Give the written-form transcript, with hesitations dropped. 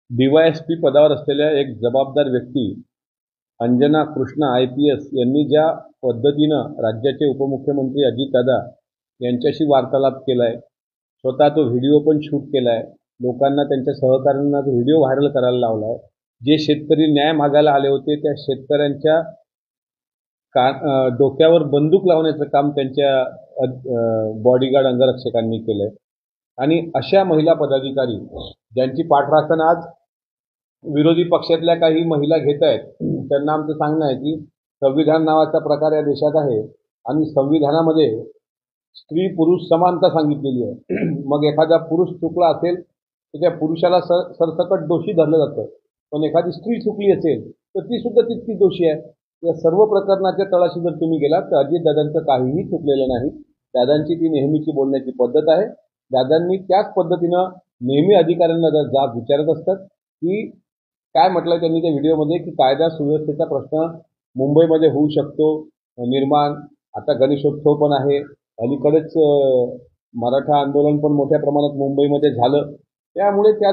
DYSP पदावर असलेल्या एक जबाबदार व्यक्ती अंजना कृष्णा IPS यांनी ज्या पद्धतीनं राज्याचे उपमुख्यमंत्री अजितदादा यांच्याशी वार्तालाप केलाय, स्वतः तो व्हिडिओ पण शूट केलाय, लोकांना त्यांच्या सहकाऱ्यांना तो व्हिडिओ व्हायरल करायला लावलाय. जे शेतकरी न्याय मागायला आले होते त्या शेतकऱ्यांच्या डोक्यावर बंदूक लावण्याचं काम त्यांच्या बॉडीगार्ड अंगरक्षकांनी केलंय. आणि अशा महिला पदाधिकारी ज्यांची पाठराखण आज विरोधी पक्षातल्या काही महिला घेत आहेत, त्यांना आमचं सांगणं आहे की संविधान नावाचा प्रकार या देशात आहे आणि संविधानामध्ये स्त्री पुरुष समानता सांगितलेली आहे. मग एखादा पुरुष चुकला असेल तर त्या पुरुषाला सरसकट दोषी धरलं जातं, पण एखादी स्त्री चुकली असेल तर ती सुद्धा तितकीच दोषी आहे. या सर्व प्रकरणाच्या तळाशी जर तुम्ही गेलात तर अजितदादांचं काहीही चुकलेलं नाही. दादांची ती नेहमीची बोलण्याची पद्धत आहे. दादांनी त्याच पद्धतीनं नेहमी अधिकाऱ्यांना जाब विचारत असतात की काय म्हटलं त्यांनी त्या व्हिडिओमध्ये की कायदा सुव्यवस्थेचा प्रश्न मुंबईमध्ये होऊ शकतो निर्माण. आता गणेशोत्सव पण आहे, अलीकडेच मराठा आंदोलन पण मोठ्या प्रमाणात मुंबईमध्ये झालं, त्यामुळे त्या